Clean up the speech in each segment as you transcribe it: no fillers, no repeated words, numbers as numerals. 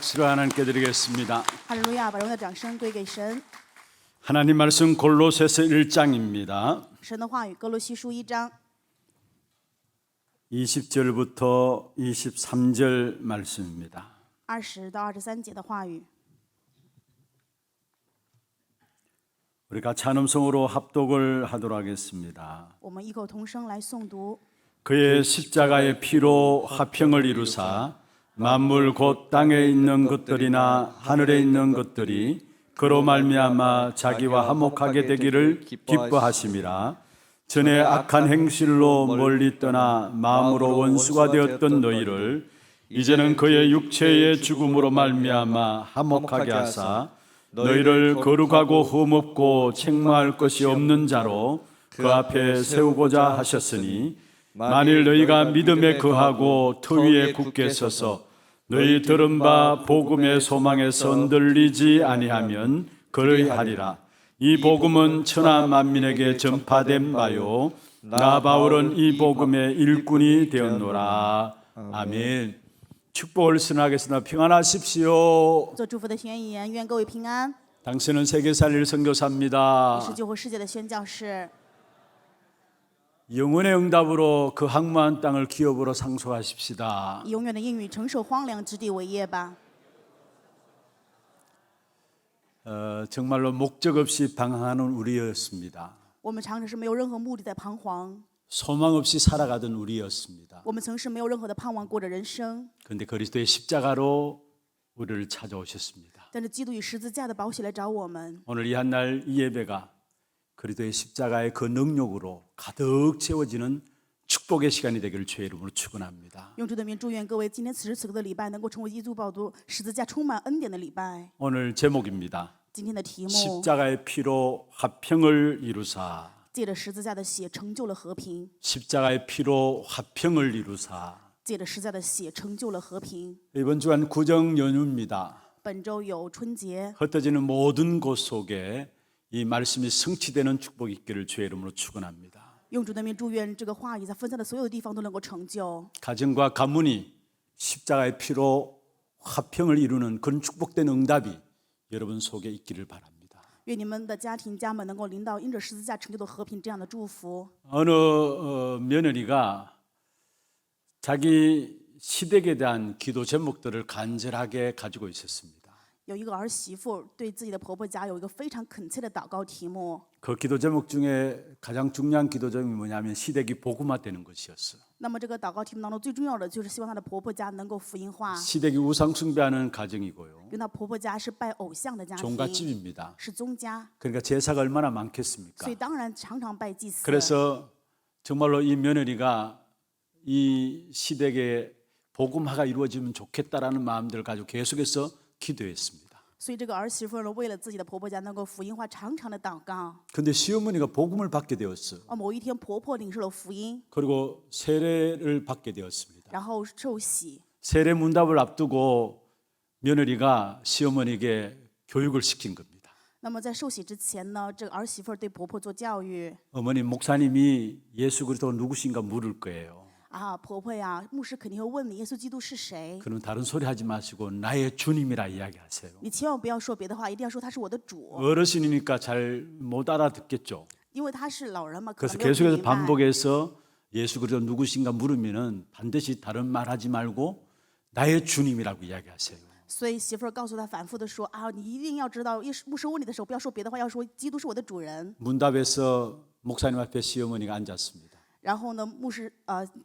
박수를 하나님께 드리겠습니다. 哈利路亚，把荣耀的掌声归给神。 하나님 말씀 골로새서 1장입니다. 神的话语，哥罗西书1章 20절부터 23절 말씀입니다. 20到23节的话语。 우리가 찬음성으로 합독을 하도록 하겠습니다. 我们异口同声来诵读。 그의 십자가의 피로 화평을 이루사 만물 곧 땅에 있는 것들이나 하늘에 있는 것들이 그로 말미암아 자기와 화목하게 되기를 기뻐하심이라. 전에 악한 행실로 멀리 떠나 마음으로 원수가 되었던 너희를 이제는 그의 육체의 죽음으로 말미암아 화목하게 하사 너희를 거룩하고 흠없고 책망할 것이 없는 자로 그 앞에 세우고자 하셨으니 만일 너희가 믿음에 거하고 터 위에 굳게 서서 너희 들은 바 복음의 소망에서 흔들리지 아니하면 그러하리라. 이 복음은 천하 만민에게 전파된 바요 나 바울은 이 복음의 일꾼이 되었노라. 아멘. 축복을 선하겠습니다. 평안하십시오. 做祝福的宣言，愿各位平安。 당신은 세계 살릴 선교사입니다. 是救活世界的宣教士， 영혼의 응답으로 그 황무한 땅을 기업으로 상속하십시다. 以永远的应许承受荒凉之地为业吧。 정말로 목적 없이 방황하는 우리였습니다. 我们常常是没有任何目的在彷徨， 소망 없이 살아가던 우리였습니다. 我们曾是没有任何的盼望过着人生。 그런데 그리스도의 십자가로 우리를 찾아오셨습니다. 但是基督以十字架的宝血来找我们。 오늘 이 한날 이 예배가 그리스도의 십자가의 그 능력으로 가득 채워지는 축복의 시간이 되기를 주의 이름으로 축원합니다. 用主的名祝愿各位今天此时此刻的礼拜能够成为基督宝座十字架充满恩典的礼拜。 오늘 제목입니다. 今天的题目， 십자가의 피로 화평을 이루사. 借着十字架的血成就了和平， 십자가의 피로 화평을 이루사. 借着十字架的血成就了和平。 이번 주간 구정 연휴입니다. 本周有春节， 흩어지는 모든 곳 속에 이 말씀이 성취되는 축복이 있기를 주의 이름으로 축원합니다. 用主的名祝愿这个话语在分散的所有的地方都能够成就。 가정과 가문이 십자가의 피로 화평을 이루는 그런 축복된 응답이 여러분 속에 있기를 바랍니다. 愿你们的家庭家们能够临到因着十字架成就的和平这样的祝福。 어느 며느리가 자기 시댁에 대한 기도 제목들을 간절하게 가지고 있었습니다. 有一个儿媳妇对自己的婆婆家有一个非常恳切的祷告题目， 그 기도 제목 중에 가장 중요한 기도 제목이 뭐냐면 시댁이 복음화되는 것이었어요. 那么这个祷告题目当中最重要的就是希望她的婆婆家能够福音化， 시댁이 우상 숭배하는 가정이고요. 因为她婆婆家是拜偶像的家庭， 종갓집입니다. 是宗家， 그러니까 제사가 얼마나 많겠습니까? 所以当然常常拜祭司。 그래서 정말로 이 며느리가 이 시댁에 복음화가 이루어지면 좋겠다라는 마음들을 가지고 계속해서 기도했습니다. 所以这个儿媳妇呢，为了自己的婆婆家能够福音化，常常的祷告。 근데 시어머니가 복음을 받게 되었어요. 某一天，婆婆领受了福音， 그리고 세례를 받게 되었습니다. 然后受洗。 세례 문답을 앞두고 며느리가 시어머니에게 교육을 시킨 겁니다. 那么在受洗之前呢，这个儿媳妇对婆婆做教育 어머니 목사님이 예수 그리스도가 누구신가 물을 거예요. 啊，婆婆呀，牧师肯定会问你耶稣基督是谁， 그는 다른 소리 하지 마시고 나의 주님이라 이야기하세요. 你千万不要说别的话，一定要说他是我的主， 어르신이니까 잘 못 알아듣겠죠. 因为他是老人嘛，可 그래서 能没有 계속해서 明白。 반복해서 예수 그리스도 누구신가 물으면은 반드시 다른 말 하지 말고 나의 주님이라고 이야기하세요. 所以媳妇儿告诉他反复的说啊，你一定要知道，牧师问你的时候不要说别的话，要说基督是我的主人。 문답에서 목사님 앞에 시어머니가 앉았습니다. 然后呢，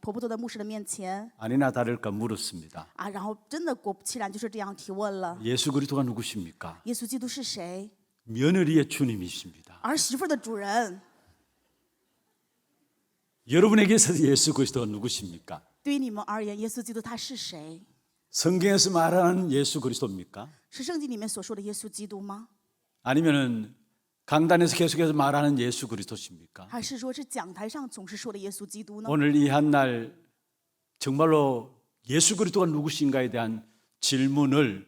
婆婆坐在牧师的面前 아니나 다를까 물었습니다. 啊，然后真的果不其然就是这样提问了， 예수 그리스도가 누구십니까? 耶稣基督是谁？ 며느리의 주님이십니다. 儿媳妇儿的主人。 여러분에게 있어서 예수 그리스도가 누구십니까? 对于你们而言，耶稣基督他是谁？ 성경에서 말하는 예수 그리스도입니까? 是圣经里面所说的耶稣基督吗？ 아니면은 강단에서 계속해서 말하는 예수 그리스도십니까? 还是说是讲台上总是说的耶稣基督呢？ 오늘 이 한날 정말로 예수 그리스도가 누구신가에 대한 질문을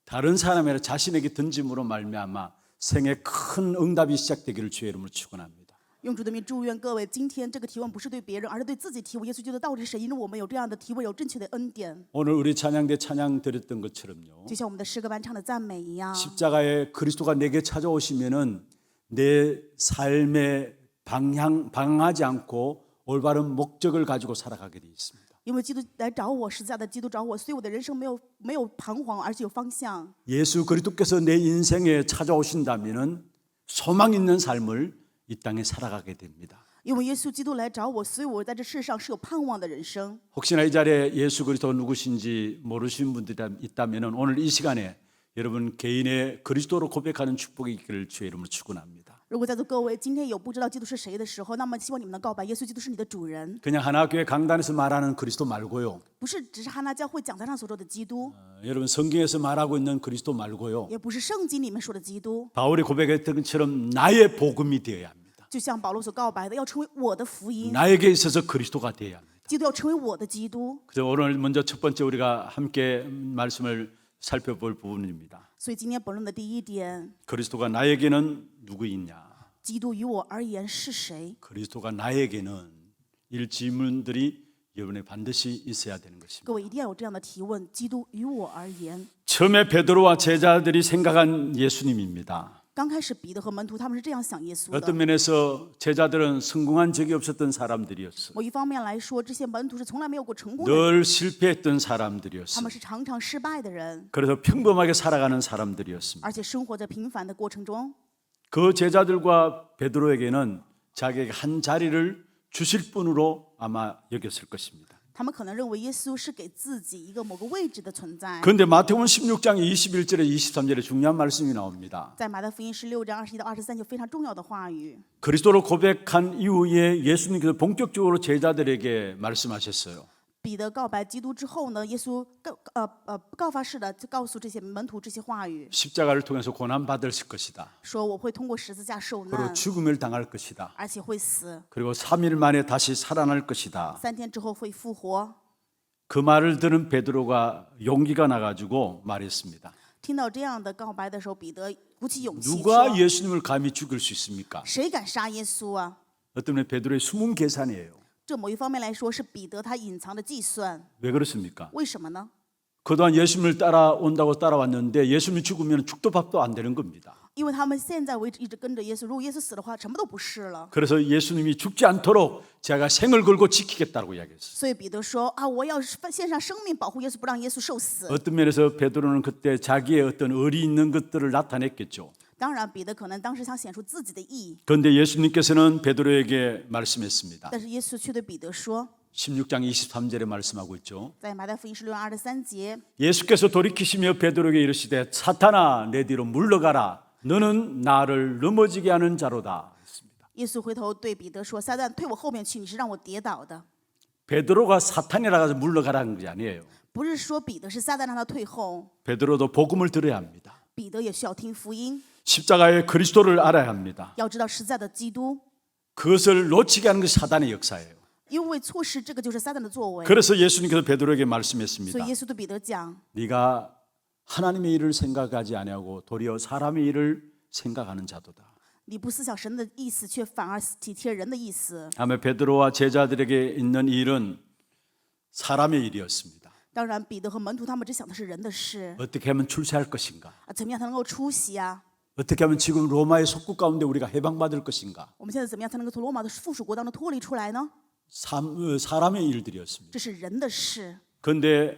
다른 사람에게 자신에게 던짐으로 말미암아 생에 큰 응답이 시작되기를 주의 이름으로 축원합니다. 用主的名祝愿各位，今天这个提问不是对别人，而是对自己提问。耶稣基督到底是谁？因为我们有这样的提问，有正确的恩典。 오늘 우리 찬양대 찬양 드렸던 것처럼요. 就像我们的诗歌班唱的赞美一样， 십자가에 그리스도가 내게 찾아오시면은 내 삶의 방황하지 않고 올바른 목적을 가지고 살아가게 돼 있습니다. 因为基督来找我，十字架的基督找我，所以我的人生没有彷徨，而且有方向。 예수 그리스도께서 내 인생에 찾아오신다면은 소망 있는 삶을 이 땅에 살아가게 됩니다. 因为耶稣基督来找我，所以我在这世上是有盼望的人生。 혹시나 이 자리에 예수 그리스도가 누구신지 모르시는 분들이 있다면은 오늘 이 시간에 여러분 개인의 그리스도로 고백하는 축복이 있기를 주의 이름으로 축원합니다. 如果在座各位今天有不知道基督是谁的时候，那么希望你们能告白耶稣基督是你的主人， 그냥 하나교회 강단에서 말하는 그리스도 말고요. 不是只是哈拿教会讲台上所说的基督， 여러분 성경에서 말하고 있는 그리스도 말고요. 也不是圣经里面说的基督。 바울이 고백했던 것처럼 나의 복음이 되어야 합니다. 就像保罗所告白的，要成为我的福音， 나에게 있어서 그리스도가 되어야 합니다. 基督要成为我的基督。 그래서 오늘 먼저 첫 번째 우리가 함께 말씀을 살펴볼 부분입니다. 所以今天本论的第一点， 그리스도가 나에게는 누구이냐? 基督于我而言是谁？ 그리스도가 나에게는 이 질문들이 여러분에 반드시 있어야 되는 것입니다. 各位一定要有这样的提问：基督于我而言， 처음에 베드로와 제자들이 생각한 예수님입니다. 刚开始彼得和门徒他们是这样想耶稣的。 어떤 면에서 제자들은 성공한 적이 없었던 사람들이었어요. 某一方面来说，这些门徒是从来没有过成功的， 늘 실패했던 他 사람들이었어요. 们是常常失败的人， 그래서 평범하게 살아가는 사람들이었습니다. 而且生活在平凡的过程中。 그 제자들과 베드로에게는 자기에게 한 자리를 주실 분으로 아마 여겼을 것입니다. 他们可能认为耶稣是给自己一个某个位置的存在。 그런데 마태복음 16장 21절에 23절에 중요한 말씀이 나옵니다. 在马太福音16章21到23节非常重要的话语。 그리스도로 고백한 이후에 예수님께서 본격적으로 제자들에게 말씀하셨어요. 彼得告白基督之后呢，耶稣告发式的就告诉这些门徒这些话语， 십자가를 통해서 고난 받을 것이다. 说我会通过十字架受 그리고 难， 죽음을 당할 것이다. 而且会死， 그리고 3일 만에 다시 살아날 것이다. 3天之后会复活。 그 말을 들은 베드로가 용기가 나가지고 말했습니다. 听到这样的告白的时候，彼得鼓起勇气 누가 说 예수님을 감히 죽일 수 있습니까? ：“谁敢杀耶稣啊 어떤 면 베드로의 숨은 계산이에요. ？”这某一方面来说是彼得他隐藏的计算。 왜 그렇습니까? 为什么呢？ 그동안 예수님을 따라온다고 따라왔는데 예수님이 죽으면 죽도 밥도 안 되는 겁니다. 因为他们现在为止一直跟着耶稣，如果耶稣死的话，什么都不是了。 그래서 예수님이 죽지 않도록 제가 생을 걸고 지키겠다고 이야기했어요. 所以彼得说：“啊，我要献上生命保护耶稣，不让耶稣受死。” 어떤 면에서 베드로는 그때 자기의 어떤 의리 있는 것들을 나타냈겠죠. 当然，彼得可能当时想显出自己的义， 그런데 예수님께서는 베드로에게 말씀했습니다. 但是耶稣却对彼得说， 16장 23절에 말씀하고 있죠. 在马太福音16章23节， 예수께서 돌이키시며 베드로에게 이르시되 사탄아 내 뒤로 물러가라 너는 나를 넘어지게 하는 자로다. 耶稣回头对彼得说：“撒旦，退我后面去，你是让我跌倒的。 베드로가 사탄이라 해서 물러가라는 게 아니에요. ”不是说彼得是撒旦让他退后， 베드로도 복음을 들어야 합니다. 彼得也需要听福音， 십자가의 그리스도를 알아야 합니다. 要知道实在的基督， 그것을 놓치게 하는 것이 사단의 역사예요. 因为错失这个就是撒旦的作为。 그래서 예수님께서 베드로에게 所 말씀했습니다. 以耶稣对彼得讲： 네가 하나님의 일을 생각하지 아니하고 도리어 사람의 일을 생각하는 자도다. 你不思想神的意思，却反而体贴人的意思。 아마 베드로와 제자들에게 있는 일은 사람의 일이었습니다. 当然，彼得和门徒他们只想的是人的事 어떻게 하면 출세할 것인가? 啊，怎么样才能够出席啊？ 어떻게 하면 지금 로마의 속국 가운데 우리가 해방받을 것인가? 我们现在怎么样才能够从罗马的附属国当中脱离出来呢？ 사람의 일들이었습니다. 这是人的事， 그런데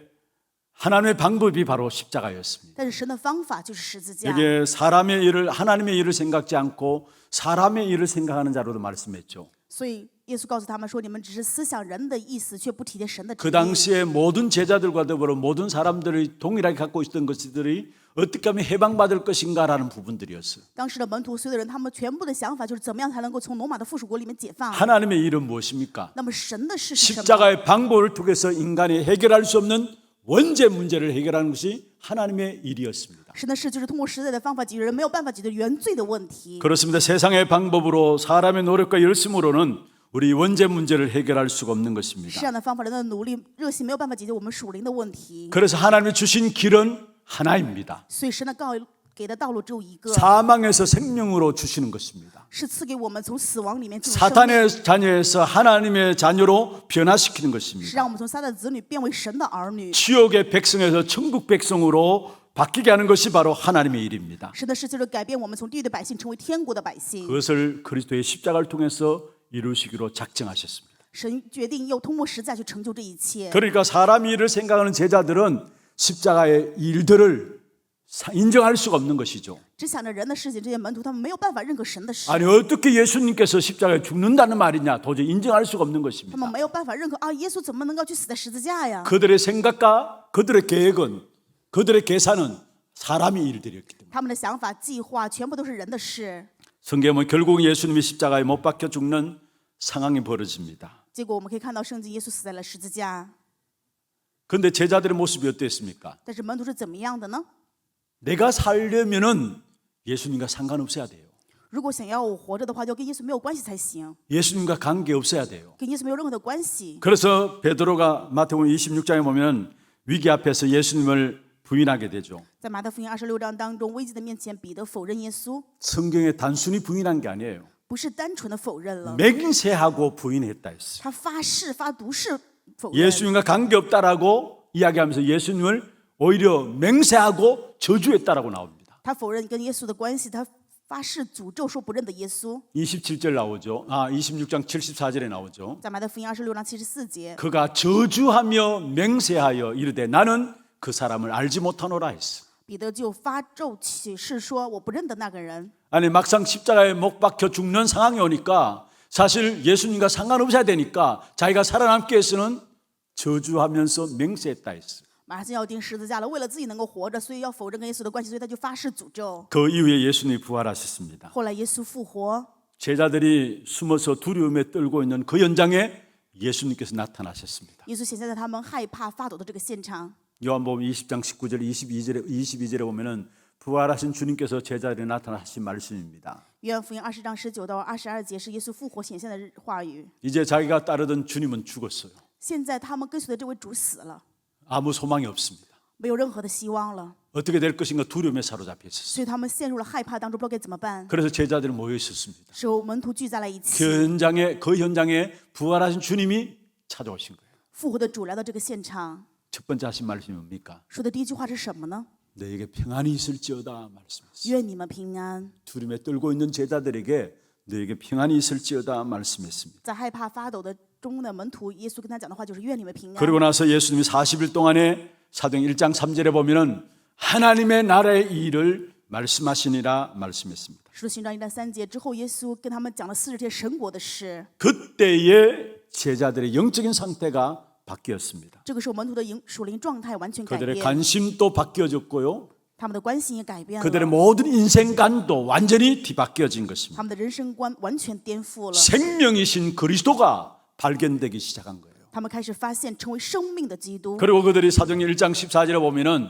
하나님의 방법이 바로 십자가였습니다. 但是神的方法就是十字架。 여기에 사람의 일을 하나님의 일을 생각지 않고 사람의 일을 생각하는 자로도 말씀했죠. 所以耶稣告诉他们说：“你们只是思想人的意思，却不体贴神的旨 그 意。 당시에 모든 제자들과 더불어 모든 사람들이 동일하게 갖고 있었던 것들이 어떻게 하면 해방받을 것인가라는 부분들이었어요. 当时的门徒所有的人，他们全部的想法就是怎么样才能够从罗马的附属国里面解放。 하나님의 일은 무엇입니까? 那么神的事是什么？ 십자가의 방법을 통해서 인간이 해결할 수 없는 원죄 문제를 해결하는 것이 하나님의 일이었습니다. 神的事就是通过实在的方法解决人没有办法解决原罪的问题。 그렇습니다. 세상의 방법으로 사람의 노력과 열심으로는 우리 원죄 문제를 해결할 수가 없는 这 것입니다. 样的方法，人的努力、热心没有办法解决我们属灵的问题。 그래서 하나님이 주신 길은 하나입니다. 所以神的给的道路只有一个， 사망에서 생명으로 주시는 것입니다. 是赐给我们从死亡里面进入生命， 사탄의 자녀에서 하나님의 자녀로 변화시키는 是 것입니다. 让我们从撒旦的子女变为神的儿女。 지옥의 백성에서 천국 백성으로 바뀌게 하는 것이 바로 하나님의 일입니다. 神的事就是改变我们从地狱的百姓成为天国的百姓。 그것을 그리스도의 십자가를 통해서 이루시기로 작정하셨습니다. 神决定要通过十字架去成就这一切。 그러니까 사람 일을 생각하는 제자들은 십자가의 일들을 인정할 수가 없는 것이죠. 只想着人的事情，这些门徒他们没有办法认可神的事， 아니 어떻게 예수님께서 십자가에 죽는다는 말이냐 도저히 인정할 수가 없는 他 것입니다. 们没有办法认可啊，耶稣怎么能够去死在十字架呀？ 그들의 생각과 그들의 계획은 그들의 계산은 사람의 일들이었기 때문에 他们的想法、计划全部都是人的事。 성경은 결국 예수님이 십자가에 못 박혀 죽는 상황이 벌어집니다. 结果我们可以看到，圣经耶稣死在了十字架， 그런데 제자들의 모습이 어땠습니까? 但是门徒是怎么样的呢？ 내가 살려면은 예수님과 상관없어야 돼요. 如果想要我活着的话，就跟耶稣没有关系才行， 예수님과 관계 없어야 돼요. 跟耶稣没有任何的关系。 그래서 베드로가 마태복음 26장에 보면 위기 앞에서 예수님을 부인하게 되죠. 在马太福音26章当中，危机的面前，彼得否认耶稣， 성경에 단순히 부인한 게 아니에요. 不是单纯的否认了， 맹세하고 부인했다 했어요. 他发誓、发毒誓否认。 예수님과 관계없다라고 이야기하면서 예수님을 오히려 맹세하고 저주했다라고 나옵니다. 他否认跟耶稣的关系，他发誓诅咒说不认得耶稣。 27절 나오죠. 26장 74절에 나오죠. 在马太福音26章74节， 그가 저주하며 맹세하여 이르되 나는 그 사람을 알지 못하노라 했어. 彼得就发咒起誓说：“我不认得那个人。 아니 막상 십자가에 못 박혀 죽는 상황이 오니까 사실 예수님과 상관없어야 되니까 자기가 살아남기 위해서는 저주하면서 맹세했다 했어. ”马上要钉十字架了，为了自己能够活着，所以要否认跟耶稣的关系，所以他就发誓诅咒。 그 이후에 예수님이 부활하셨습니다. 后来耶稣复活， 제자들이 숨어서 두려움에 떨고 있는 그 현장에 예수님께서 나타나셨습니다. 耶稣显现在他们害怕发抖的这个现场。 요한복음 20장 19절 22절에 보면은 부활하신 주님께서 제자들에게 나타나신 말씀입니다. 约翰福音20章19到22节是耶稣复活显现的话语。 이제 자기가 따르던 주님은 죽었어요. 现在他们跟随的这位主死了， 아무 소망이 없습니다. 没有任何的希望了， 어떻게 될 것인가 두려움에 사로잡혀 있었어요. 所以他们陷入了害怕当中，不知道该怎么办。 그래서 제자들은 모여 있었습니다. 时候门徒聚在了一起， 그 현장에 부활하신 주님이 찾아오신 거예요. 复活的主来到这个现场， 첫 번째 하신 말씀이 뭡니까? 说的第一句话是什么呢？ 너에게 평안이 있을지어다 말씀했어요. 愿你们平安。 두려움에 떨고 있는 제자들에게 너에게 평안이 있을지어다 말씀했습니다. 在害怕发抖的中的门徒，耶稣跟他讲的话就是愿你们平安。 그리고 나서 예수님이 40일 동안에 사도행 1장 3절에 보면은 하나님의 나라의 일을 말씀하시니라 말씀했습니다. 使徒行传1章3节之后，耶稣跟他们讲了40天神国的事。 그때의 제자들의 영적인 상태가 바뀌었습니다. 这个时候，门徒的属灵状态完全改 그들의 变， 관심도 바뀌어졌고요. 他们的关系也改变 그들의 了， 모든 인생관도 완전히 뒤바뀌어진 것입니다. 他们的人生观完全颠覆了。 생명이신 그리스도가 발견되기 시작한 거예요. 他们开始发现成为生命的基督。 그리고 그들이 사도행 1장 14절에 보면은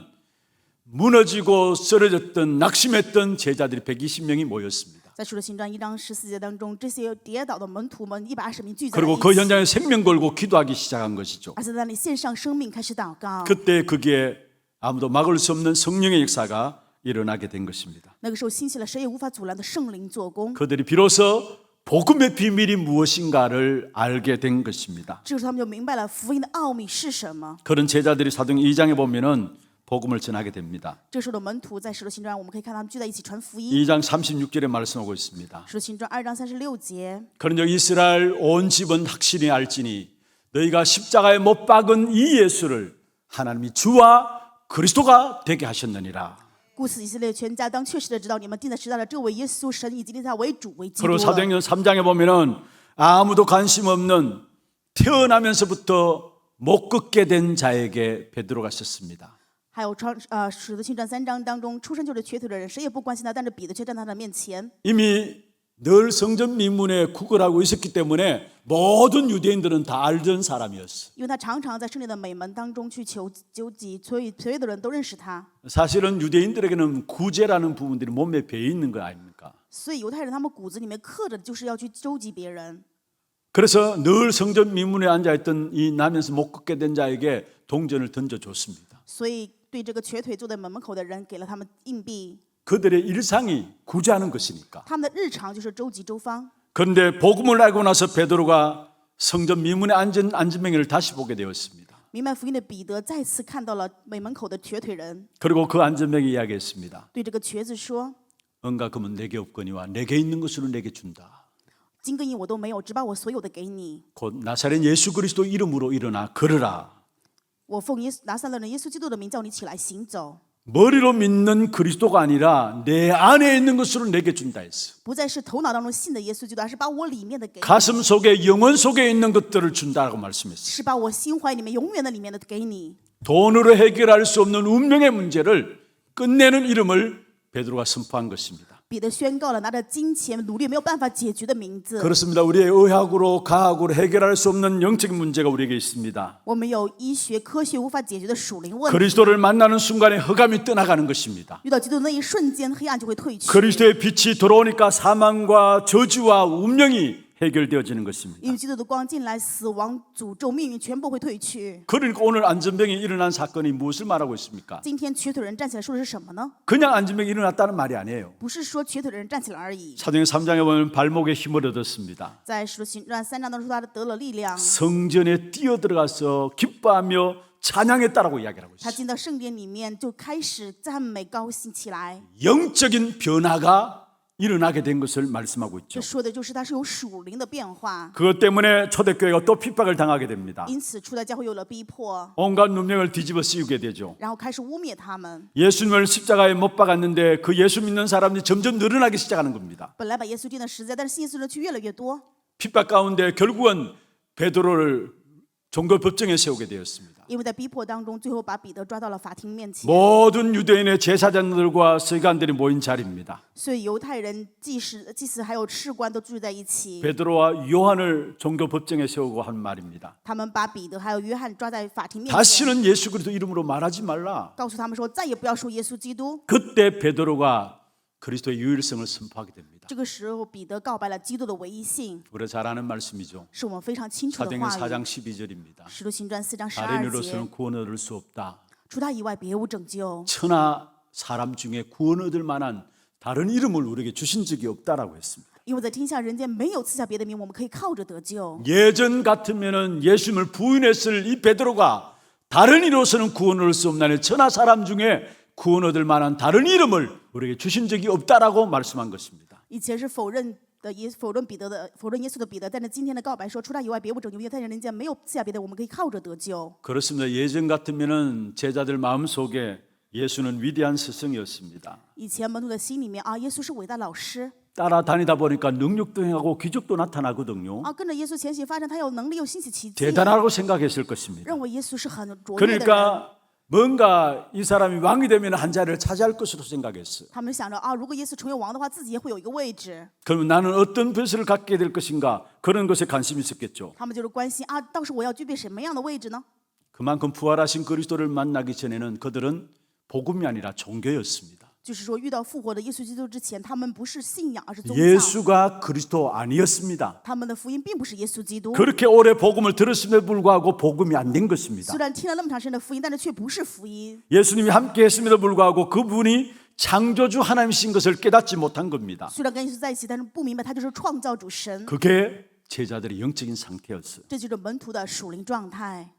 무너지고 쓰러졌던 낙심했던 제자들이 120명이 모였습니다. 在使徒行传1章14节当中，这些跌倒的门徒们120名聚在了 그리고 一 그 起， 현장에 생명 걸고 기도하기 시작한 것이죠. 而且在那里献上生命，开始祷告。 그때 그게 아무도 막을 수 없는 성령의 역사가 일어나게 된 것입니다. 那个时候兴起了谁也无法阻拦的圣灵做工。 그들이 비로소 복음의 비밀이 무엇인가를 알게 된 것입니다. 这个时候他们就明白了福音的奥秘是什么。 그런 제자들이 사도행 2장에 보면은 복음을 전하게 됩니다. 这时候的门徒在使徒行传，我们可以看他们聚在一起传福音。 2장 36절에 말씀하고 있습니다. 使徒行传2章36节， 그런즉 이스라엘 온 집은 확실히 알지니 너희가 십자가에 못 박은 이 예수를 하나님이 주와 그리스도가 되게 하셨느니라. 故此以色列全家当确实的知道，你们钉在十字架的这位耶稣，神已经立他为主为基督 그리고 了。 사도행전 3장에 보면은 아무도 관심 없는 태어나면서부터 못 걷게 된 자에게 베드로가 썼습니다. 还有使徒行传3章当中，出生就是瘸腿的人，谁也不关心他，但是彼得却站在他的面前。 이미 늘 성전 미문에 구걸하고 있었기 때문에 모든 유대인들은 다 알던 사람이었어. 因为他常常在圣殿的美门当中去求济，所以所有的人都认识他。 사실은 유대인들에게는 구제라는 부분들이 몸에 배어 있는 거 아닙니까? 所以犹太人他们骨子里面刻着就是要去周济别人。 그래서 늘 성전 미문에 앉아있던 이 나면서 못 걷게 된 자에게 동전을 던져줬습니다. 所以对这个瘸腿坐在门口的人，给了他们硬币。 그들의 일상이 구제하는 것이니까. 他们的日常就是周济周方。 그런데 복음을 알고 나서 베드로가 성전 미문에 앉은 안진뱅이를 다시 보게 되었습니다. 明白福音的彼得再次看到了北门口的瘸腿人， 그리고 그 안진뱅이 이야기했습니다. 对这个瘸子说 은과 금은 내게 없거니와 내게 있는 것으로 내게 준다. 金跟银我都没有，只把我所有的给你。 곧 나사렛 예수 그리스도 이름으로 일어나 걸으라. 我奉拿撒勒人耶稣基督的名叫你起来行走， 머리로 믿는 그리스도가 아니라 내 안에 있는 것으로 내게 준다 했어. 不再是头脑当中信的耶稣基督，而是把我里面的给你， 가슴 속에 영혼 속에 있는 것들을 준다고 말씀했어요. 是把我心怀里面永远的里面的给你。 돈으로 해결할 수 없는 운명의 문제를 끝내는 이름을 베드로가 선포한 것입니다. 彼得宣告了拿着金钱努力没有办法解决的名字。 그렇습니다. 우리의 의학으로 과학으로 해결할 수 없는 영적인 문제가 우리에게 있습니다. 我们有医学科学无法解决的属灵问题， 그리스도를 만나는 순간에 흑암이 떠나가는 것입니다. 遇到基督的那一瞬间，黑暗就会退去。 그리스도의 빛이 들어오니까 사망과 저주와 운명이 해결되어지는 것입니다. 因为基督的光进来，死亡、诅咒、命运全部会退去。 그러니까 오늘 안전병이 일어난 사건이 무엇을 말하고 있습니까? 今天瘸腿人站起来说的是什么呢？ 그냥 안전병이 일어났다는 말이 아니에요. 不是说瘸腿的人站起来而已。 사도행 3장에 보면 발목에 힘을 얻었습니다. 在使徒行传3章当中说，他得了力量， 성전에 뛰어들어가서 기뻐하며 찬양했다라고 이야기를 하고 他 있어요. 进到圣殿里面就开始赞美、高兴起来。 영적인 변화가 일어나게 된 것을 말씀하고 있죠. 这说的就是他是有属灵的变化， 그것 때문에 초대교회가 또 핍박을 당하게 됩니다. 因此初代教会有了逼迫， 온갖 누명을 뒤집어 씌우게 되죠. 然后开始污蔑他们。 예수님을 십자가에 못 박았는데 그 예수 믿는 사람이 점점 늘어나기 시작하는 겁니다. 本来把耶稣钉在十字架，但是信耶稣的人却越来越多。 핍박 가운데 결국은 베드로를 종교 법정에 세우게 되었습니다. 因为在逼迫当中，最后把彼得抓到了法庭面前。 모든 유대인의 제사장들과 서기관들이 모인 자리입니다. 所以犹太人、祭司还有士官都聚在一起， 베드로와 요한을 종교 법정에 세우고 한 말입니다. 他们把彼得还有约翰抓在法庭面前， 다시는 예수 그리스도 이름으로 말하지 말라. 告诉他们说再也不要说耶稣基督。 그때 베드로가 그리스도의 유일성을 선포하게 됩니다. 这个时候，彼得告白了基督的唯一性， 우리가 잘 아는 말씀이죠. 是我们非常清楚的 사도행전 话 4장 语。 12절입니다. 使徒行传4章 다른 12 이로서는 节， 구원 얻을 수 없다. 除他以外别无拯救。 천하 사람 중에 구원 얻을 만한 다른 이름을 우리에게 주신 적이 없다라고 했습니다. 因为在天下人间没有赐下别的名，我们可以靠着得救。 예전 같으면은 예수님을 부인했을 이 베드로가 다른 이로서는 구원 얻을 수 없나니 천하 사람 중에 구원 얻을 만한 다른 이름을 우리에게 주신 적이 없다라고 말씀한 것입니다. 以前是否认耶稣的彼得，但是今天的告白说，除他以外别无拯救，因为在人间没有赐下别的，我们可以靠着得救。 그렇습니다. 예전 같으면은 제자들 마음속에 예수는 위대한 스승이었습니다. 以前门徒的心里面啊，耶稣是伟大老师 따라다니다 보니까 능력도 행하고 기적도 나타나거든요. 啊，跟着耶稣前行发展，他有能力又兴起奇迹， 대단하다고 생각했을 것입니다. 认为耶稣是很卓越的人。 그러니까 뭔가 이 사람이 왕이 되면 한 자리를 차지할 것으로 생각했어요. 他们想着啊，如果耶稣成为王的话，自己也会有一个位置。 그러면 나는 어떤 벼슬을 갖게 될 것인가 그런 것에 관심이 있었겠죠. 他们就是关心啊，到时我要具备什么样的位置呢？ 그만큼 부활하신 그리스도를 만나기 전에는 그들은 복음이 아니라 종교였습니다. 就是说，遇到复活的耶稣基督之前，他们不是信仰，而是宗教。 예수가 그리스도 아니었습니다. 他们的福音并不是耶稣基督。 그렇게 오래 복음을 들었음에도 불구하고 복음이 안 된 것입니다. 虽然听了那么长时间的福音，但是却不是福音。 예수님이 함께 했음에도 불구하고 그분이 창조주 하나님이신 것을 깨닫지 못한 겁니다. 虽然跟耶稣在一起，但是不明白他就是创造主神。 그게 제자들의 영적인 상태였어요. 这就是门徒的属灵状态。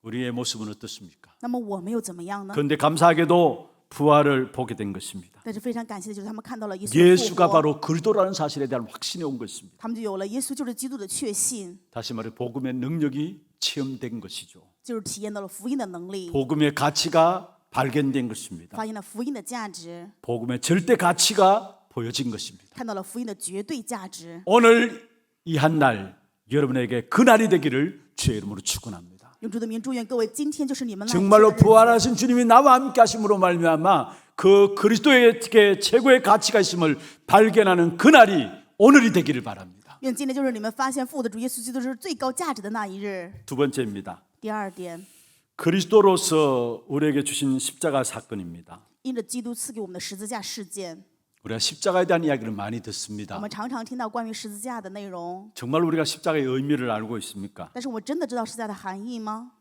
우리의 모습은 어떻습니까? 那么我们又怎么样呢？ 그런데 감사하게도 부활을 보게 된 것입니다. 但是非常感谢的就是他们看到了耶稣的复 예수가 活， 바로 그리스도라는 사실에 대한 확신이 온 것입니다. 他们就有了耶稣就是基督的确信， 다시 말해 복음의 능력이 체험된 것이죠. 就是体验到了福音的能力， 복음의 가치가 발견된 것입니다. 发现了福音的价值， 복음의 절대 가치가 보여진 것입니다. 看到了福音的绝对价值。 오늘 이 한 날 여러분에게 그날이 되기를 주의 이름으로 축원합니다. 用主的名祝愿各位，今天就是你们来 정말로 的日子 부활하신 주님이 나와 함께 하심으로 말미암아 그 그리스도의 최고의 가치가 있음을 발견하는 그날이 오늘이 되기를 바랍니다. 愿今天就是你们发现复活的主耶稣基督是最高价值的那一日。 두 번째입니다. 第二点， 그리스도로서 우리에게 주신 십자가 사건입니다. 因着基督赐给我们的十字架事件， 우리가 십자가에 대한 이야기를 많이 我 듣습니다. 们常常听到关于十字架的内容， 정말 우리가 십자가의 의미를 알고 있습니까? 但是我们真的知道十字架的含义吗？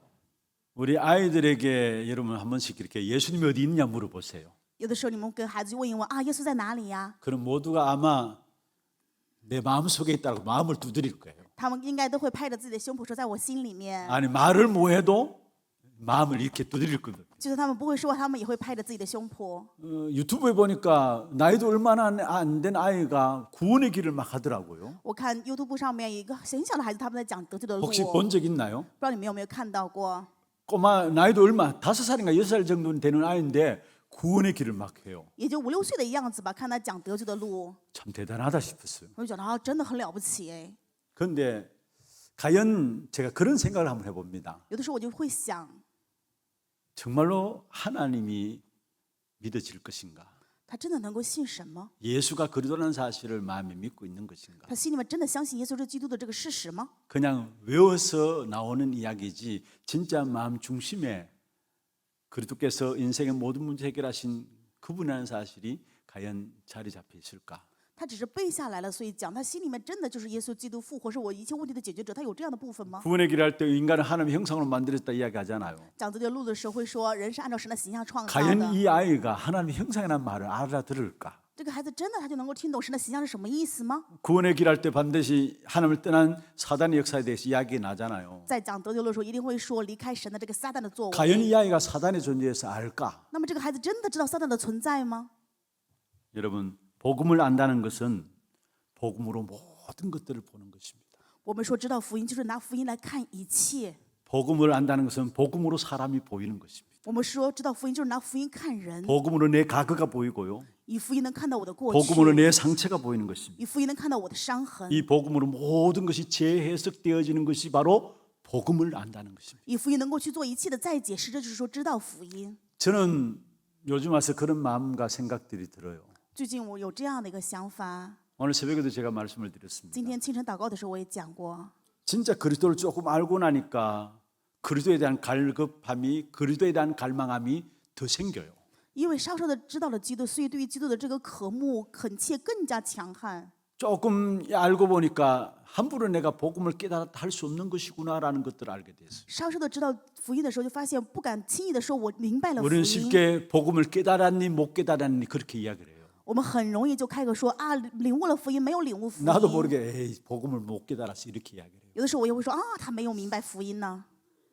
우리 아이들에게 여러분 한 번씩 이렇게 예수님이 어디 있느냐 물어보세요. 有的时候你们跟孩子问一问啊，耶稣在哪里呀？ 그럼 모두가 아마 내 마음속에 있다고 마음을 두드릴 거예요. 他们应该都会拍着自己的胸脯说，在我心里面。 아니 말을 뭐 해도 마음을 이렇게 두드릴 거거든요. 就算他们不会说，他们也会拍着自己的胸脯。 유튜브에 보니까 나이도 얼마나 안 된 아이가 구원의 길을 막 하더라고요. 我看 YouTube 上面有一个很小的孩子，他们在讲得救的路， 혹시 不 본 적 있나요? 知道你们有没有看到过？ 꼬마 나이도 얼마 5살인가 6살 정도 되는 아이인데 구원의 길을 막 해요. 也就5、6岁的样子吧，看他讲得救的路， 참 대단하다 싶었어요. 我就觉得啊，真的很了不起哎。 그런데 과연 제가 그런 생각을 한번 해봅니다. 有的时候我就会想， 정말로 하나님이 믿어질 것인가? 他真的能够信神吗？ 예수가 그리스도라는 사실을 마음에 믿고 있는 것인가? 他心里面真的相信耶稣是基督的这个事实吗？ 그냥 외워서 나오는 이야기지 진짜 마음 중심에 그리스도께서 인생의 모든 문제 해결하신 그분이라는 사실이 과연 자리 잡혀 있을까? 他只是背下来了，所以讲他心里面真的就是耶稣基督复活是我一切问题的解决者，他有这样的部分吗？ 구원의 길을 할 때 인간은 하나님의 형상으로 만들었다 이야기하잖아요. 讲得救路的时候会说，人是按照神的形象创造 과연 的。 이 아이가 하나님의 형상이라는 말을 알아들을까? 这个孩子真的他就能够听懂神的形象是什么意思吗？ 구원의 길 할 때 반드시 하나님을 떠난 사단의 역사에 대해서 이야기 나잖아요. 在讲得救的时候，一定会说离开神的这个撒旦的作 과연 为。 이 아이가 사단의 존재에서 알까? 那么这个孩子真的知道撒旦的存在吗？ 여러분, 복음을 안다는 것은 복음으로 모든 것들을 보는 것입니다. 我们说知道福音，就是拿福音来看一切。 복음을 안다는 것은 복음으로 사람이 보이는 것입니다. 我们说知道福音，就是拿福音看人， 복음으로 내 과거가 보이고요. 以福音能看到我的过 복음으로 去， 내 상처가 보이는 것입니다. 以福音能看到我的伤痕， 이 복음으로 모든 것이 재해석되어지는 것이 바로 복음을 안다는 것입니다. 以福音能够去做一切的再解释，这就是说知道福音。 저는 요즘 와서 그런 마음과 생각들이 들어요. 最近我有这样的一个想法， 오늘 새벽에도 제가 말씀을 드렸습니다. 今天清晨祷告的时候我也讲过， 진짜 그리스도를 조금 알고 나니까 그리스도에 대한 갈급함이 그리스도에 대한 갈망함이 더 생겨요. 因为稍稍的知道了基督，所以对于基督的这个渴慕恳切更加强悍。 조금 알고 보니까 함부로 내가 복음을 깨달았다 할 수 없는 것이구나라는 것들을 알게 됐어요. 稍稍的知道福音的时候，就发现不敢轻易的说我明白了福 우리는 音。 쉽게 복음을 깨달았니 못 깨달았니 그렇게 이야기를 해요. 我们很容易就开口说啊，领悟了福音，没有领悟福音。 나도 모르게 에이, 복음을 못 깨달았어 이렇게 이야기를 해요. 有的时候我也会说啊，他没有明白福音呢。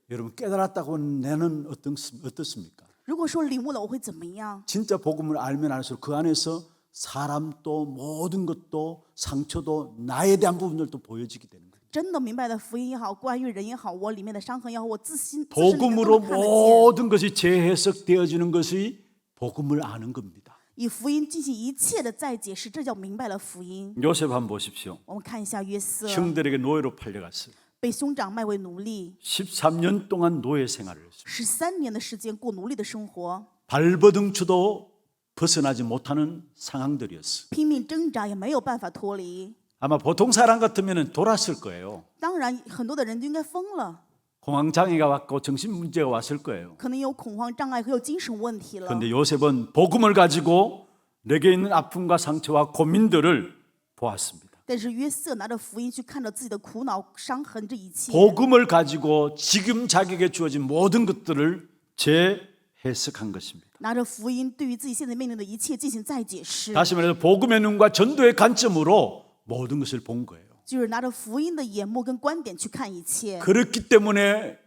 여러분 깨달았다고 내는 어떻습니까? 如果说领悟了，我会怎么样？ 진짜 복음을 알면 알수록 그 안에서 사람도 모든 것도 상처도 나에 대한 부분들도 보여지게 되는 거예요. 真的明白了福音也好，关于人也好，我里面的伤痕也好，我自身里面都 복음으로 能看得见。 모든 것이 재해석되어지는 것이 복음을 아는 겁니다. 以福音进行一切的再解释，这叫明白了福音。 요셉 한번 보십시오. 我们看一下约瑟， 형들에게 노예로 팔려갔어요. 被兄长卖为奴隶， 13년 동안 노예 생활을 했어요. 13年的时间过奴隶的生活， 발버둥쳐도 벗어나지 못하는 상황들이었어요. 拼命挣扎也没有办法脱离。 아마 보통 사람 같으면 돌았을 거예요. 当然，很多的人就应该疯了， 공황장애가 왔고 정신 문제가 왔을 거예요. 可能有恐慌障碍和有精神问题了。 그런데 요셉은 복음을 가지고 내게 있는 아픔과 상처와 고민들을 보았습니다. 但是约瑟拿着福音去看着自己的苦恼、伤痕这一切， 복음을 가지고 지금 자기에게 주어진 모든 것들을 재해석한 것입니다. 拿着福音对于自己现在面临的一切进行再解释， 다시 말해서 복음의 눈과 전도의 관점으로 모든 것을 본 거예요. 就是拿着福音的眼目跟观点去看一切。 그렇기 때문에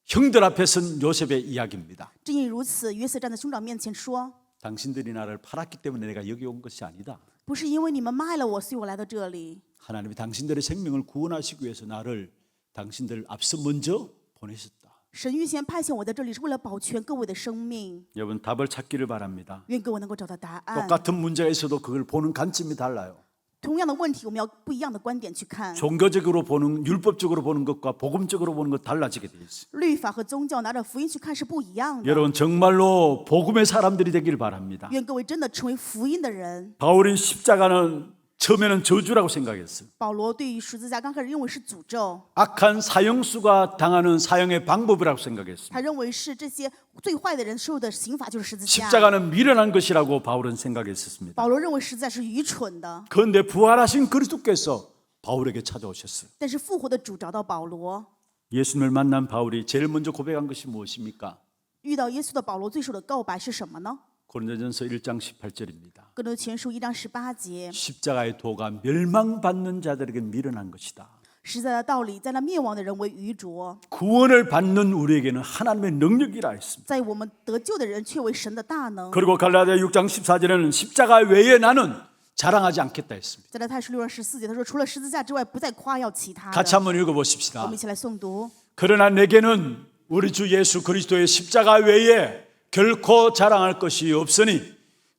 형들 앞에 선 요셉의 이야기입니다. 正因如此，约瑟站在兄长面前说 당신들이 나를 팔았기 때문에 내가 여기 온 것이 아니다. ：“不是因为你们卖了我，所以我来到这里。 하나님이 당신들의 생명을 구원하시기 위해서 나를 당신들 앞서 먼저 보내셨다. 神预先派遣我在这里，是为了保全各位的生命。 여러분 답을 찾기를 바랍니다. 愿各位能够找到答案。 똑같은 문제가 있어도 그걸 보는 관점이 달라요. 同样的问题，我们要不一样的观点去看。 종교적으로 보는 율법적으로 보는 것과 복음적으로 보는 것 달라지게 돼 있어요. 律法和宗教拿着福音去看是不一样的。 여러분 정말로 복음의 사람들이 되길 바랍니다. 愿各位真的成为福音的人。 바울은 십자가는 처음에는 저주라고 생각했어요. 保罗对于十字架刚开始认为是诅咒， 악한 사형수가 당하는 사형의 방법이라고 생각했어요. 他认为是这些最坏的人受的刑罚就是十字架。 십자가는 미련한 것이라고 바울은 생각했었습니다. 保罗认为十字架是愚蠢的， 그런데 부활하신 그리스도께서 바울에게 찾아오셨어요. 但是复活的主找到保罗， 예수님을 만난 바울이 제일 먼저 고백한 것이 무엇입니까? 遇到耶稣的保罗最首的告白是什么呢？ 고린도전서 1장 18절입니다. 哥林多前书1章18节， 십자가의 도가 멸망받는 자들에게 미련한 것이다. 实在的道理在那灭亡的人为愚拙， 구원을 받는 우리에게는 하나님의 능력이라 했습니다. 在我们得救的人却为神的大能。 그리고 갈라디아 6장 14절에는 십자가 외에 나는 자랑하지 않겠다 했습니다. 在那太书6章14节，他说：“除了十字架之外，不再夸耀其他的。” 같이 한번 我 읽어보십시다. 们一起来诵读。 그러나 내게는 우리 주 예수 그리스도의 십자가 외에 결코 자랑할 것이 없으니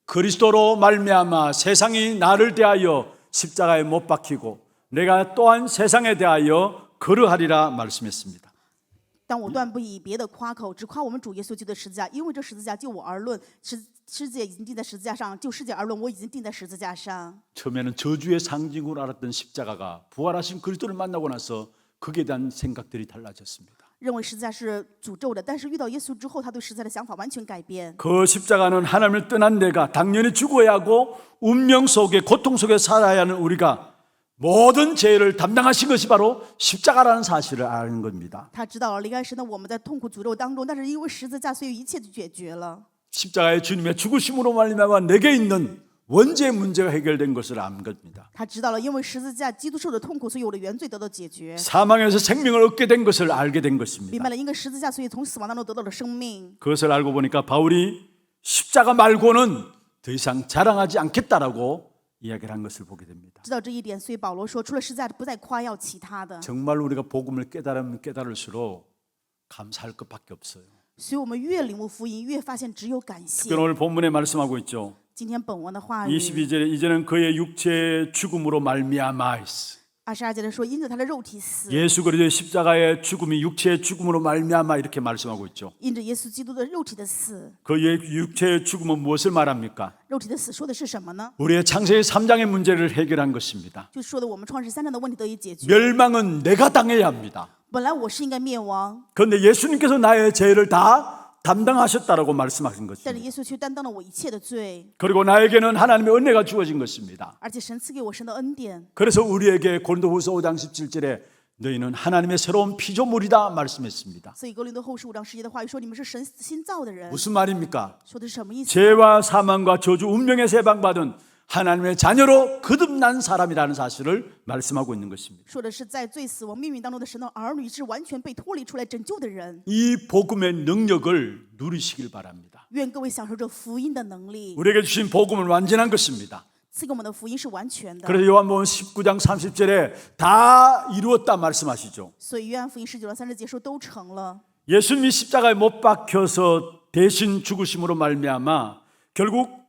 그리스도로 말미암아 세상이 나를 대하여 십자가에 못 박히고 내가 또한 세상에 대하여 그러하리라 말씀했습니다. 但我断不以别的夸口，只夸我们主耶稣基督的十字架，因为这十字架就我而论，世界已经钉在十字架上；就世界而论，我已经钉在十字架上。 처음에는 저주의 상징으로 알았던 십자가가 부활하신 그리스도를 만나고 나서 거기에 대한 생각들이 달라졌습니다. 认为十字架是诅咒的，但是遇到耶稣之后，他对十字架的想法完全改变。 그 십자가는 하나님을 떠난 내가 당연히 죽어야 하고 운명 속에 고통 속에 살아야 하는 우리가 모든 죄를 담당하신 것이 바로 십자가라는 사실을 아는 겁니다. 他知道了离开神的我们在痛苦诅咒当中，但是因为十字架，所以一切就解决了。 십자가의 주님의 죽으심으로 말미암아 내게 있는 원죄의 문제가 해결된 것을 아는 겁니다. 他知道了，因为十字架基督受的痛苦，所以我的原罪得到解决。 사망에서 생명을 얻게 된 것을 알게 된 明 것입니다. 白了，因为十字架，所以从死亡当中得到了生命。 그것을 알고 보니까 바울이 십자가 말고는 더 이상 자랑하지 않겠다라고 이야기를 한 것을 보게 됩니다. 知道这一点，所以保罗说，除了十字架，不再夸耀其他的。 정말 우리가 복음을 깨달으면 깨달을수록 감사할 것밖에 없어요. 所以我们越领悟福音，越发现只有感谢。 그건 오늘 본문에 말씀하고 있죠. 今天本文的话语， 22절에 이제는 그의 육체의 죽음으로 말미암아 있어. 22节的说，因着他的肉体死， 예수 그리스도의 십자가의 죽음이 육체의 죽음으로 말미암아 이렇게 말씀하고 있죠. 因着耶稣基督的肉体的死。 그의 육체의 죽음은 무엇을 말합니까? 肉体的死说的是什么呢？ 우리의 창세기 3장의 문제를 해결한 것입니다. 就说的我们创世3章的问题得以解决。 멸망은 내가 당해야 합니다. 本来我是应该灭亡， 그런데 예수님께서 나의 죄를 다 담당하셨다라고 말씀하신 但是 것입니다. 耶稣却担当了我一切的罪， 그리고 나에게는 하나님의 은혜가 주어진 것입니다. 而且神赐给我神的恩典。 그래서 우리에게 고린도후서 5장 17절에 너희는 하나님의 새로운 피조물이다 말씀했습니다. 所以哥林多后书5章10节的话语说，你们是神新造的人， 무슨 말입니까? 说的是什么意思？ 죄와 사망과 저주 운명에서 해방받은 하나님의 자녀로 거듭난 사람이라는 사실을 말씀하고 있는 것입니다. 说的是在罪死亡命运当中的神的儿女是完全被脱离出来拯救的人。 이 복음의 능력을 누리시길 바랍니다. 愿各位享受这福音的能力， 우리에게 주신 복음은 완전한 것입니다. 赐给我们的福音是完全的。 그래서 요한복음 19장 30절에 다 이루었다 말씀하시죠. 所以约翰福音19章30节说都成了。 예수님이 십자가에 못 박혀서 대신 죽으심으로 말미암아 결국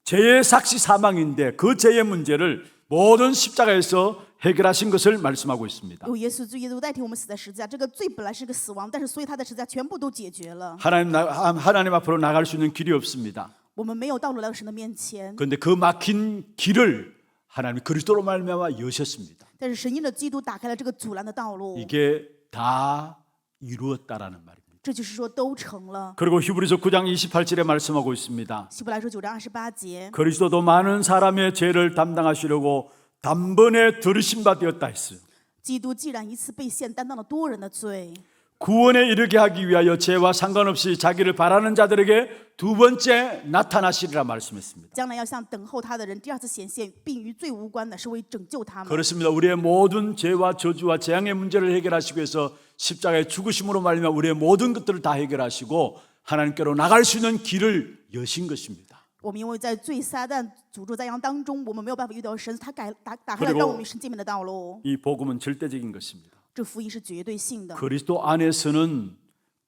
죄의 삭시 사망인데 그 죄의 문제를 모든 십자가에서 해결하신 것을 말씀하고 있습니다. 有耶稣代替我们死在十字架，这个罪本来是个死亡，但是所以他的十字架全部都解决了。 하나님 앞으로 나갈 수 있는 길이 없습니다. 我们没有道路来到神的面前， 그런데 그 막힌 길을 하나님 그리스도로 말미암아 여셨습니다. 但是神因着基督打开了这个阻拦的道路， 이게 다 이루었다라는 말입니다. 这就是说都成了。 그리고 히브리서 9장 28절에 말씀하고 있습니다. 希伯来说9章28节， 그리스도도 많은 사람의 죄를 담당하시려고 단번에 들으신 바 되었다 했어요. 基督既然一次被献，担当了多人的罪， 구원에 이르게 하기 위하여 죄와 상관없이 자기를 바라는 자들에게 두 번째 나타나시리라 말씀했습니다. 将来要向等候他的人第二次显现，并与罪无关的，是为拯救他们。 그렇습니다. 우리의 모든 죄와 저주와 재앙의 문제를 해결하시기 위해서 십자가의 죽으심으로 말미암아 우리의 모든 것들을 다 해결하시고 하나님께로 나갈 수 있는 길을 여신 것입니다. 我们因为在罪撒旦诅咒灾殃当中，我们没有办法遇到神，他打开了让我们与神见面的道路。 이 복음은 절대적인 것입니다. 这福音是绝对性的， 그리스도 안에서는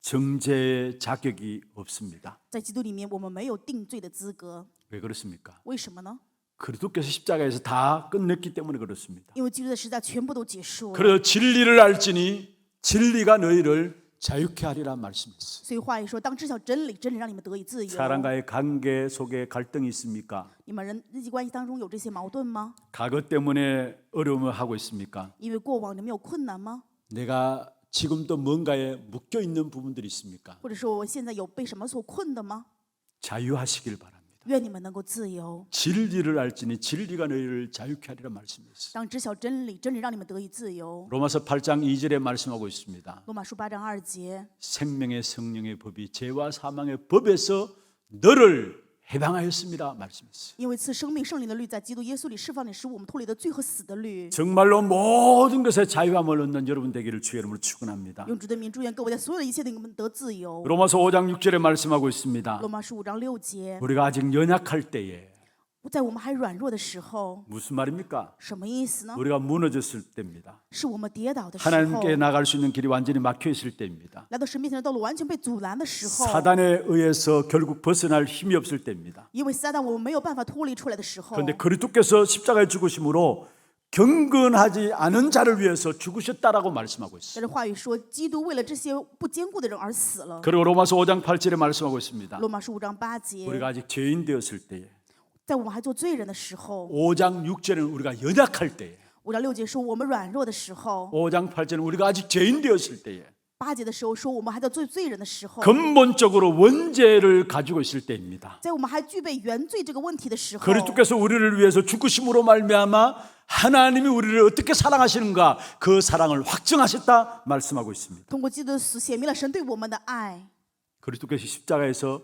정죄의 자격이 없습니다. 在基督里面我们没有定罪的资格。 왜 그렇습니까? 为什么呢？ 그리스도께서 십자가에서 다 끝냈기 때문에 그렇습니다. 因为基督的十字架全部都结束了。 그래서 진리를 알지니 진리가 너희를 자유케 하리라 말씀했어요. 所以话语说，当知晓真理，真理让你们得以自由。 사람과의 관계 속에 갈등이 있습니까? 你们人际关系当中有这些矛盾吗？ 과거 때문에 어려움을 하고 있습니까? 因为过往你们有困难吗？ 내가 지금도 뭔가에 묶여 있는 부분들이 있습니까? 或者说我现在有被什么所困的吗？ 자유하시길 바랍니다. 愿你们能够自由。 진리를 알지니 진리가 너희를 자유케 하리라 말씀했어요. 当知晓真理，真理让你们得以自由。 로마서 8장 2절에 말씀하고 있습니다. 罗马书8章2节， 생명의 성령의 법이 죄와 사망의 법에서 너를 해방하였습니다 말씀했어요. 因为赐生命圣灵的律在基督耶稣里释放你，使我们脱离了罪和死的律。 정말로 모든 것에 자유함을 얻는 여러분 되기를 주의 이름으로 축원합니다. 用主的名祝愿各位在所有的一切的你们得自由。 로마서 5장 6절에 말씀하고 있습니다. 罗马书5章6节， 우리가 아직 연약할 때에 在我们还软弱的时候， 무슨 말입니까? 什么意思呢？ 우리가 무너졌을 때입니다. 是我们跌倒的时候， 하나님께 나갈 수 있는 길이 완전히 막혀 있을 때입니다. 来到神面前的道路完全被阻拦的时候， 사단에 의해서 결국 벗어날 힘이 없을 때입니다. 因为撒旦我们没有办法脱离出来的时候， 그런데 그리스도께서 십자가에 죽으심으로 경건하지 않은 자를 위해서 죽으셨다라고 말씀하고 但 있어요. 是话语说，基督为了这些不坚固的人而死了。 그리고 로마서 5장 8절에 말씀하고 있습니다. 罗马书5章8节， 우리가 아직 죄인 되었을 때에 在我们还做罪人的时候， 5장 6절에는 우리가 연약할 때에 5章6节说我们软弱的时候， 5장 8절은 우리가 아직 죄인 되었을 때에 8节的时候说我们还在做罪人的时候， 근본적으로 원죄를 가지고 있을 때입니다. 在我们还具备原罪这个问题的时候， 그리스도께서 우리를 위해서 죽으심으로 말미암아 하나님이 우리를 어떻게 사랑하시는가 그 사랑을 확증하셨다 말씀하고 있습니다. 通过基督的死显明了神对我们的爱。 그리스도께서 십자가에서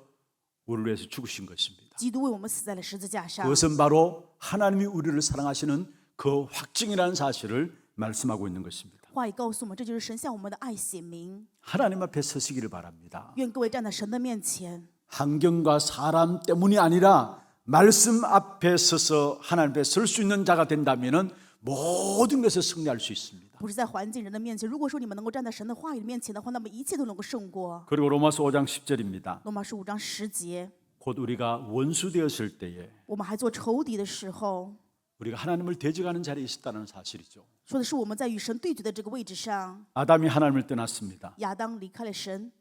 우리를 위해서 죽으신 것입니다. 基督为我们死在了十字架上， 그것은 바로 하나님이 우리를 사랑하시는 그 확증이라는 사실을 말씀하고 있는 것입니다. 话语告诉我们，这就是神向我们的爱显明。 하나님 앞에 서시기를 바랍니다. 愿各位站在神的面前， 환경과 사람 때문이 아니라 말씀 앞에 서서 하나님 앞에 설 수 있는 자가 된다면 모든 것을 승리할 수 있습니다. 不是在环境人的面前。如果说你们能够站在神的话语面前的话，那么一切都能够胜过。 그리고 로마서 5장 10절입니다. 罗马书5章10节， 곧 우리가 원수 되었을 때에 我们还做仇敌的时候， 우리가 하나님을 대적하는 자리에 있었다는 사실이죠. 说的是我们在与神对决的这个位置上， 아담이 하나님을 떠났습니다. 亚当离开了神，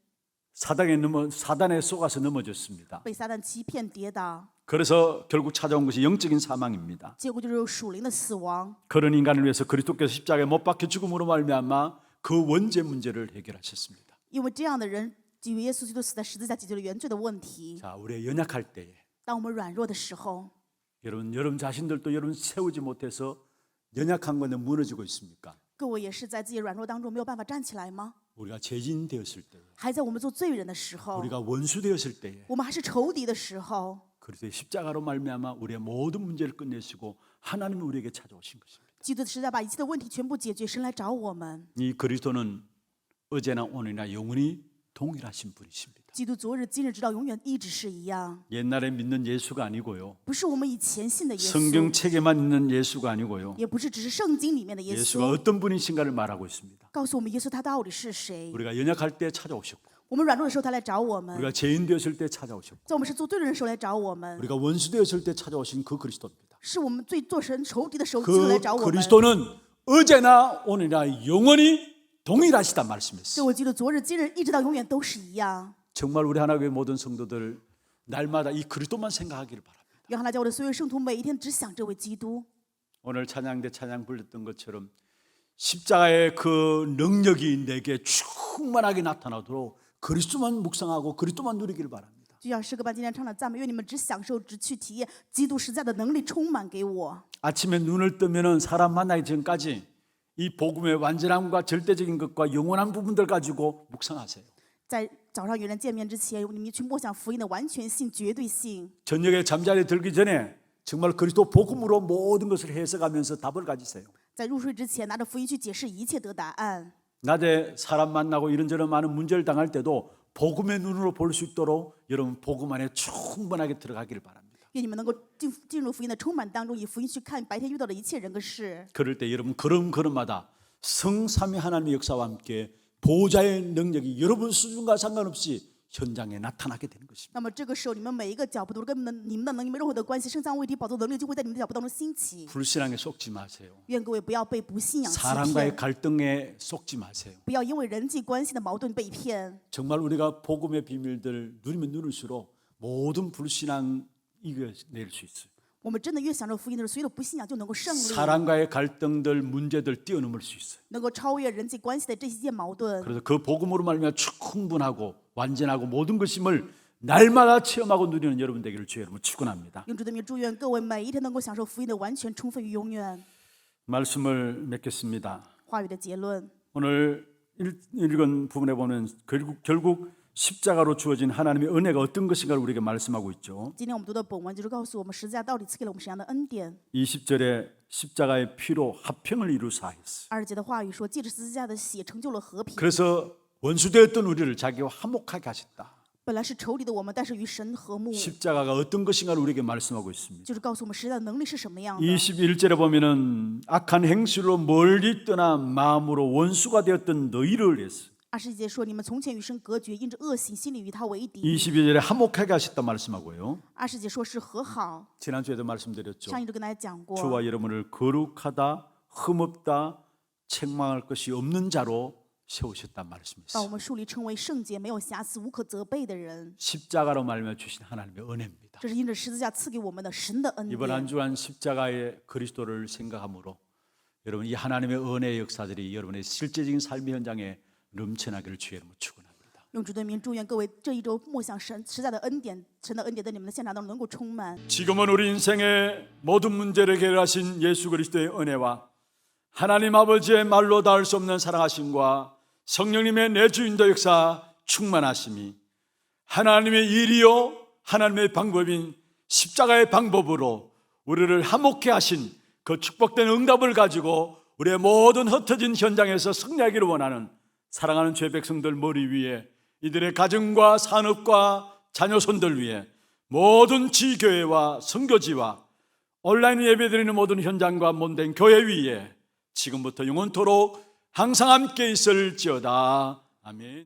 사단에 속아서 넘어졌습니다. 被撒旦欺骗跌倒， 그래서 결국 찾아온 것이 영적인 사망입니다. 结果就是属灵的死亡。 그런 인간을 위해서 그리스도께서 십자가에 못 박혀 죽음으로 말미암아 그 원죄 문제를 해결하셨습니다. 因为这样的人，基督耶稣基督死在十字架，解决了原罪的问题。 자, 우리가 연약할 때에 当我们软弱的时候， 여러분 자신들도 여러분 세우지 못해서 연약한 건데 무너지고 있습니까? 各位也是在自己软弱当中没有办法站起来吗？ 우리가 죄인 되었을 때에 还在我们做罪人的时候， 우리가 원수 되었을 때에 我们还是仇敌的时候， 그리스도의 십자가로 말미암아 우리의 모든 문제를 끝내시고 하나님이 우리에게 찾아오신 것입니다. 基督的十字架把一切的问题全部解决，神来找我们。 이 그리스도는 어제나 오늘이나 영원히 동일하신 분이십니다. 基督昨日、今日直到永远一直是一样， 옛날에 믿는 예수가 아니고요. 不是我们以前信的耶 성경 稣， 책에만 있는 예수가 아니고요. 也不是只是圣经里面的耶 예수가 稣。 어떤 분이신가를 말하고 있습니다. 告诉我们耶稣他到底是谁。 우리가 연약할 때 찾아오셨고 我们软弱的时候他来找我们， 우리가 죄인 되었을 때 찾아오셨고 在我们是做罪人的时候来找我们， 우리가 원수 되었을 때 찾아오신 그 그리스도입니다. 是我们最做神仇敌的时候，基督 그 来找我们。 그리스도는 어제나 오늘이나 영원히 동일하시다 这 말씀했어요. 我基督昨日、今日一直到永远都是一样。 정말 우리 하나교회 모든 성도들 날마다 이 그리스도만 생각하기를 바랍니다. 约翰那教会的所有圣徒每一天只想这位基督。 오늘 찬양대 찬양 불렀던 것처럼 십자가의 그 능력이 내게 충만하게 나타나도록 그리스도만 묵상하고 그리스도만 누리기를 바랍니다. 就像诗歌班今天唱的赞美，愿你们只享受、只去体验基督实在的能力充满给我。 아침에 눈을 뜨면은 사람 만나기 전까지 이 복음의 완전함과 절대적인 것과 영원한 부분들 가지고 묵상하세요. 在早上与人见面之前，你们去默想福音的完全性、绝对性。 저녁에 잠자리에 들기 전에 정말 그리스도 복음으로 모든 것을 해석하면서 답을 가지세요. 在入睡之前，拿着福音去解释一切得答案。 낮에 사람 만나고 이런저런 많은 문제를 당할 때도 복음의 눈으로 볼 수 있도록 여러분 복음 안에 충분하게 들어가기를 바랍니다. 愿你们能够进入福音的充满当中，以福音去看白天遇到的一切人和事。 그럴 때 여러분 걸음걸음마다 성삼위 하나님의 역사와 함께 보호자의 능력이 여러분 수준과 상관없이 현장에 나타나게 되는 것입니다. 那么这个时候，你们每一个脚步都跟你们的能力没任何的关系，圣上为题宝座能力就会在你们的脚步当中兴起。 불신앙에 속지 마세요. 愿各位不要被不信仰欺 사람과의 骗， 갈등에 속지 마세요. 不要因为人际关系的矛盾被骗。 정말 우리가 복음의 비밀들 누리면 누릴수록 모든 불신앙 이겨낼 수 있어요. 我们真的越享受福音的时候，所有的不信仰就能够胜利， 사람과의 갈등들 문제들 뛰어넘을 수 있어요. 能够超越人际关系的这些矛盾。 그래서 그 복음으로 말미암아 충분하고 완전하고 모든 것임을 날마다 체험하고 누리는 여러분 되기를 주의 이름으로 축원합니다. 用主的名祝愿各位每一天能够享受福音的完全、充分与永远。 말씀을 맺겠습니다. 话语的结论， 오늘 읽은 부분에 보면 결국 십자가로 주어진 하나님의 은혜가 어떤 것인가를 우리에게 말씀하고 있죠. 今天我们读的本文就是告诉我们十字架到底赐给了我们什么样的恩典。 20절에 십자가의 피로 화평을 이루사 했어요. 20节的话语说，借着十字架的血成就了和平。 그래서 원수되었던 우리를 자기와 화목하게 하셨다. 本来是仇敌的我们，但是与神和睦， 십자가가 어떤 것인가를 우리에게 말씀하고 있습니다. 就是告诉我们十字架的能力是什么样的。 21절에 보면은 악한 행실로 멀리 떠나 마음으로 원수가 되었던 너희를 했어요. 21节说，你们从前与神隔绝，因着恶行，心里与他为敌。 22절에 화목하게 하셨다 말씀하고요. 20节说是和好， 지난주에도 말씀드렸죠. 上一周跟大家讲过， 주와 여러분을 거룩하다, 흠없다, 책망할 것이 없는 자로 세우셨단 把我 말씀이었어요. 们树立成为圣洁、没有瑕疵、无可责备的人。 십자가로 말미암아 주신 하나님의 은혜입니다. 这是因着十字架赐给我们的神的恩 이번 한 典。 주간 십자가의 그리스도를 생각함으로 여러분 이 하나님의 은혜의 역사들이 여러분의 실제적인 삶의 현장에 넘쳐나기를 주의 이름으로 축원합니다. 用主的名祝愿各位这一周默想神十字架的恩典，神的恩典在你们的现场当中能够充满。 지금은 우리 인생의 모든 문제를 해결하신 예수 그리스도의 은혜와 하나님 아버지의 말로 닿을 수 없는 사랑하심과 성령님의 내주인도 역사 충만하심이 하나님의 일이요 하나님의 방법인 십자가의 방법으로 우리를 화목케 하신 그 축복된 응답을 가지고 우리의 모든 흩어진 현장에서 승리하기를 원하는 사랑하는 죄 백성들 머리 위에 이들의 가정과 산업과 자녀손들 위해 모든 지교회와 선교지와 온라인 예배드리는 모든 현장과 몸된 교회 위에 지금부터 영원토록 항상 함께 있을지어다. 아멘.